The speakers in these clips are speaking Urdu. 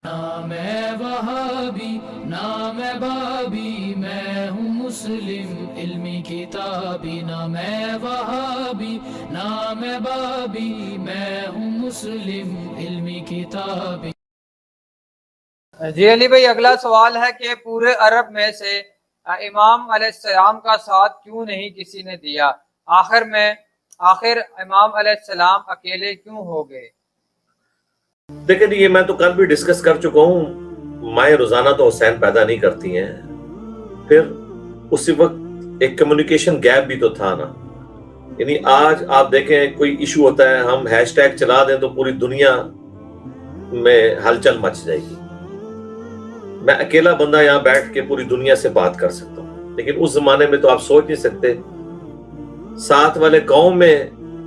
نہ میں وہابی نہ میں بابی، میں ہوں مسلم علمی کتابی، نہ میں وہابی نہ میں بابی، میں ہوں مسلم علمی کتابی۔ جی علی بھائی، اگلا سوال ہے کہ پورے عرب میں سے امام علیہ السلام کا ساتھ کیوں نہیں کسی نے دیا؟ آخر امام علیہ السلام اکیلے کیوں ہو گئے؟ دیکھیں یہ میں تو کل بھی ڈسکس کر چکا ہوں، مائیں روزانہ تو حسین پیدا نہیں کرتی ہیں، پھر اسی وقت ایک کمیونیکیشن گیپ بھی تو تھا نا۔ یعنی آج آپ دیکھیں کوئی ایشو ہوتا ہے، ہم ہیش ٹیگ چلا دیں تو پوری دنیا میں ہلچل مچ جائے گی۔ میں اکیلا بندہ یہاں بیٹھ کے پوری دنیا سے بات کر سکتا ہوں، لیکن اس زمانے میں تو آپ سوچ نہیں سکتے ساتھ والے گاؤں میں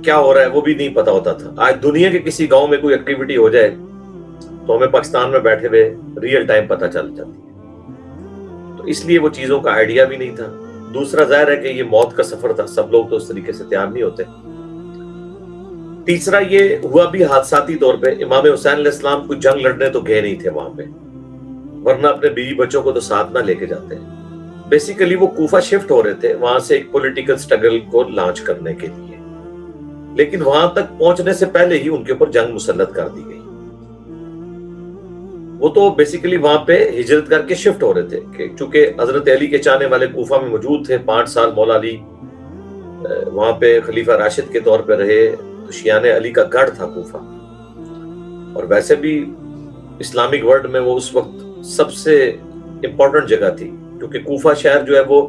کیا ہو رہا ہے وہ بھی نہیں پتا ہوتا تھا۔ آج دنیا کے کسی گاؤں میں کوئی ایکٹیویٹی ہو جائے تو ہمیں پاکستان میں بیٹھے ہوئے ریئل ٹائم پتہ چل جاتی ہے، تو اس لیے وہ چیزوں کا آئیڈیا بھی نہیں تھا۔ دوسرا ظاہر ہے کہ یہ موت کا سفر تھا، سب لوگ تو اس طریقے سے تیار نہیں ہوتے۔ تیسرا یہ ہوا بھی حادثاتی طور پہ، امام حسین علیہ السلام کوئی جنگ لڑنے تو گئے نہیں تھے وہاں پہ، ورنہ اپنے بیوی بچوں کو تو ساتھ نہ لے کے جاتے۔ بیسیکلی وہ کوفہ شفٹ ہو رہے تھے وہاں سے ایک پولیٹیکل سٹرگل کو لانچ کرنے کے لیے، لیکن وہاں تک پہنچنے سے پہلے ہی ان کے اوپر جنگ مسلط کر دی گئی۔ وہ تو بیسیکلی وہاں پہ ہجرت کر کے شفٹ ہو رہے تھے کہ چونکہ حضرت علی کے چاہنے والے کوفہ میں موجود تھے، 5 سال مولا علی وہاں پہ خلیفہ راشد کے طور پہ رہے، تو شیعان علی کا گڑھ تھا کوفہ، اور ویسے بھی اسلامک ورلڈ میں وہ اس وقت سب سے امپورٹنٹ جگہ تھی، کیونکہ کوفہ شہر جو ہے وہ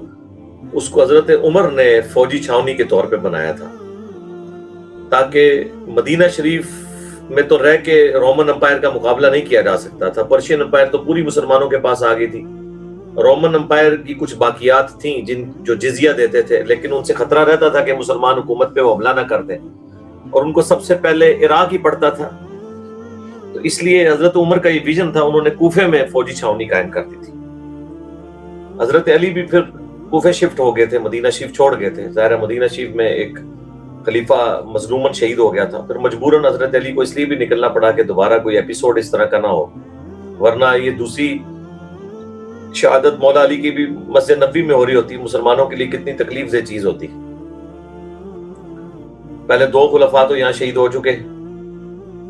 اس کو حضرت عمر نے فوجی چھاونی کے طور پہ بنایا تھا تاکہ مدینہ شریف میں تو رہ کے رومن امپائر کا مقابلہ نہیں کیا جا سکتا تھا۔ پرشین امپائر تو پوری مسلمانوں کے پاس آ گئی تھی، رومن امپائر کی کچھ باقیات تھیں جو جزیہ دیتے تھے، لیکن ان سے خطرہ رہتا تھا کہ مسلمان حکومت پہ وہ حملہ نہ کر دیں، اور ان کو سب سے پہلے عراق ہی پڑتا تھا، تو اس لیے حضرت عمر کا یہ ویژن تھا، انہوں نے کوفے میں فوجی چھاونی قائم کر دی تھی۔ حضرت علی بھی پھر کوفے شفٹ ہو گئے تھے، مدینہ شریف چھوڑ گئے تھے، ظاہر ہے مدینہ شریف میں ایک خلیفہ مظلومن شہید ہو گیا تھا، پھر مجبوراً حضرت علی کو اس لیے بھی نکلنا پڑا کہ دوبارہ کوئی ایپیسوڈ اس طرح کا نہ ہو، ورنہ یہ دوسری شہادت مولا علی کی بھی مسجد نبوی میں ہو رہی ہوتی، مسلمانوں کے لیے کتنی تکلیف دہ چیز ہوتی۔ پہلے 2 خلفاء تو یہاں شہید ہو چکے،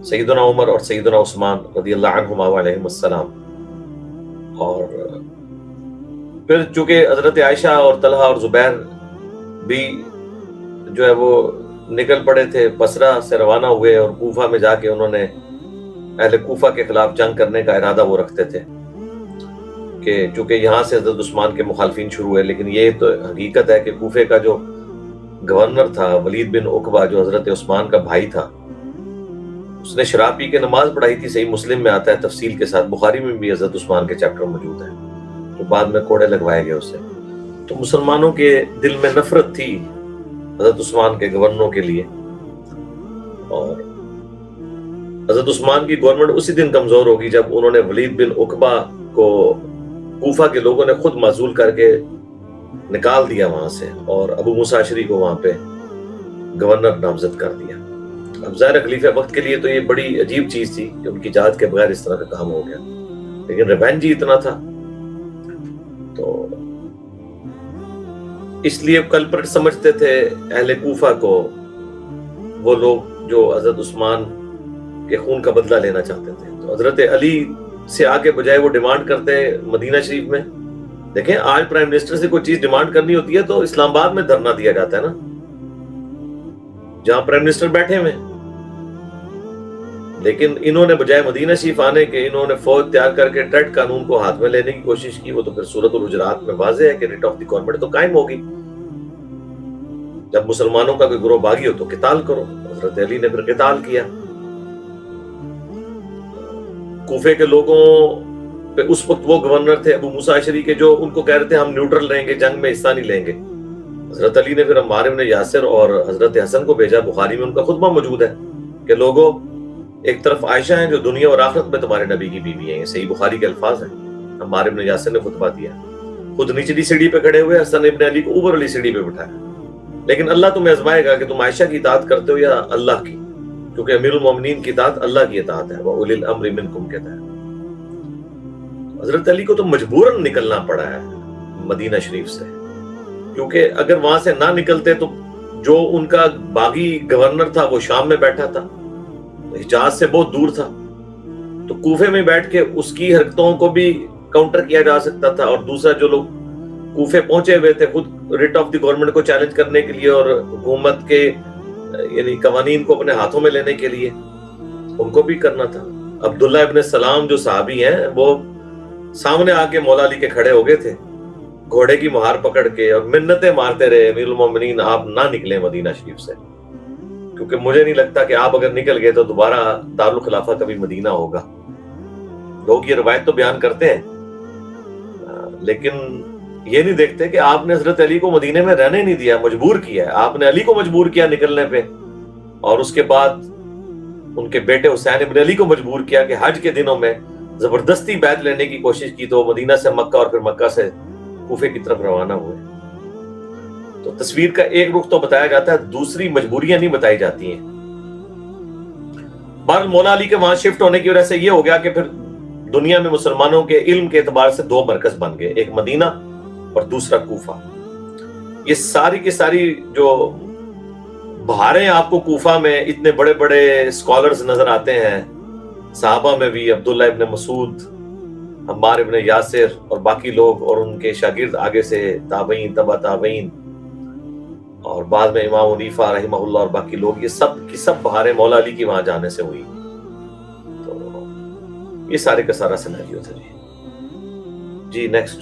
سیدنا عمر اور سیدنا عثمان رضی اللہ عنہما علیہم السلام، اور پھر چونکہ حضرت عائشہ اور طلحہ اور زبیر بھی جو ہے وہ نکل پڑے تھے، بصرہ سے روانہ ہوئے اور کوفہ میں جا کے انہوں نے اہل کوفہ کے خلاف جنگ کرنے کا ارادہ وہ رکھتے تھے کہ چونکہ یہاں سے حضرت عثمان کے مخالفین شروع ہوئے، لیکن یہ تو حقیقت ہے کہ کوفے کا جو گورنر تھا ولید بن عقبہ، جو حضرت عثمان کا بھائی تھا، اس نے شراب پی کے نماز پڑھائی تھی، صحیح مسلم میں آتا ہے تفصیل کے ساتھ، بخاری میں بھی حضرت عثمان کے چیپٹر موجود ہیں، تو بعد میں کوڑے لگوائے گئے اسے۔ تو مسلمانوں کے دل میں نفرت تھی حضرت عثمان کے گورنروں کے لیے، اور حضرت عثمان کی گورنمنٹ اسی دن کمزور ہوگی جب انہوں نے ولید بن عقبہ کو کوفہ کے لوگوں نے خود معزول کر کے نکال دیا وہاں سے، اور ابو موسیٰ اشعری کو وہاں پہ گورنر نامزد کر دیا۔ اب ظاہر خلیفہ وقت کے لیے تو یہ بڑی عجیب چیز تھی کہ ان کی اجازت کے بغیر اس طرح کا کام ہو گیا، لیکن ریونج ہی اتنا تھا، تو اس لیے کلپرٹ سمجھتے تھے اہل کوفہ کو وہ لوگ جو حضرت عثمان کے خون کا بدلہ لینا چاہتے تھے، تو حضرت علی سے آگے بجائے وہ ڈیمانڈ کرتے مدینہ شریف میں۔ دیکھیں آج پرائم منسٹر سے کوئی چیز ڈیمانڈ کرنی ہوتی ہے تو اسلام آباد میں دھرنا دیا جاتا ہے نا، جہاں پرائم منسٹر بیٹھے ہوئے، لیکن انہوں نے بجائے مدینہ شریف آنے کے انہوں نے فوج تیار کر کے ٹریٹ قانون کو ہاتھ میں لینے کی کوشش کی۔ وہ تو پھر سورۃ الحجرات میں واضح ہے کہ ریٹ آف دی گورنمنٹ تو قائم ہوگی، جب مسلمانوں کا کوئی گروہ باغی ہو تو قتال کرو۔ حضرت علی نے پھر قتال کیا۔ کوفے کے لوگوں پہ اس وقت وہ گورنر تھے ابو موسیٰ اشعری کے، جو ان کو کہہ رہے تھے ہم نیوٹرل رہیں گے، جنگ میں حصہ نہیں لیں گے۔ حضرت علی نے پھر عمار بن یاسر اور حضرت حسن کو بھیجا، بخاری میں ان کا خطبہ موجود ہے کہ لوگوں، ایک طرف عائشہ ہیں جو دنیا اور آخرت میں تمہارے نبی کی بیوی ہیں، یہ صحیح بخاری کے الفاظ ہیں۔ عمار بن یاسر نے خطبہ دیا، خود نچلی سیڑھی پہ کھڑے ہوئے، حسن ابن علی کو اوپر والی سیڑھی پہ بٹھایا، لیکن اللہ تمہیں آزمائے گا کہ تم عائشہ کی اطاعت کرتے ہو یا اللہ کی، کیونکہ امیر المومنین کی اطاعت اللہ کی اطاعت ہے، وَأُولِي الْأَمْرِ مِنْكُمْ کہتا ہے۔ حضرت علی کو تو مجبوراً نکلنا پڑا ہے مدینہ شریف سے، کیونکہ اگر وہاں سے نہ نکلتے تو جو ان کا باغی گورنر تھا وہ شام میں بیٹھا تھا، حجاز سے بہت دور تھا، تو کوفے میں بیٹھ کے اس کی حرکتوں کو بھی کاؤنٹر کیا جا سکتا تھا، اور دوسرا جو لوگ کوفے پہنچے ہوئے تھے خود ریٹ آف دی گورنمنٹ کو چیلنج کرنے کے لیے اور حکومت کے یعنی قوانین کو اپنے ہاتھوں میں لینے کے لیے، ان کو بھی کرنا تھا۔ عبداللہ ابن سلام جو صحابی ہیں وہ سامنے آ کے مولا علی کے کھڑے ہو گئے تھے گھوڑے کی مہار پکڑ کے، اور منتیں مارتے رہے امیر المومنین آپ نہ نکلیں مدینہ شریف سے، کیونکہ مجھے نہیں لگتا کہ آپ اگر نکل گئے تو دوبارہ دارالخلافہ کبھی مدینہ ہوگا۔ لوگ یہ روایت تو بیان کرتے ہیں لیکن یہ نہیں دیکھتے کہ آپ نے حضرت علی کو مدینے میں رہنے نہیں دیا، مجبور کیا ہے، آپ نے علی کو مجبور کیا نکلنے پہ، اور اس کے بعد ان کے بیٹے حسین ابن علی کو مجبور کیا کہ حج کے دنوں میں زبردستی بیعت لینے کی کوشش کی، تو مدینہ سے مکہ اور پھر مکہ سے کوفے کی طرف روانہ ہوئے۔ تو تصویر کا ایک رخ تو بتایا جاتا ہے، دوسری مجبوریاں نہیں بتائی جاتی ہیں۔ بہرحال مولا علی کے وہاں شفٹ ہونے کی وجہ سے یہ ہو گیا کہ پھر دنیا میں مسلمانوں کے علم کے اعتبار سے دو مرکز بن گئے، ایک مدینہ اور دوسرا کوفہ۔ یہ ساری کی ساری جو بہاریں آپ کو کوفہ میں اتنے بڑے بڑے اسکالرز نظر آتے ہیں، صحابہ میں بھی عبداللہ ابن مسعود، عمار ابن یاسر اور باقی لوگ، اور ان کے شاگرد آگے سے تابعین، تبع تابعین، اور بعد میں امام حنیفہ رحمہ اللہ اور باقی لوگ، یہ سب کی سب بہاریں مولا علی کی وہاں جانے سے ہوئی۔ تو یہ سارے کا سارا سیناریو تھا جی۔ نیکسٹ۔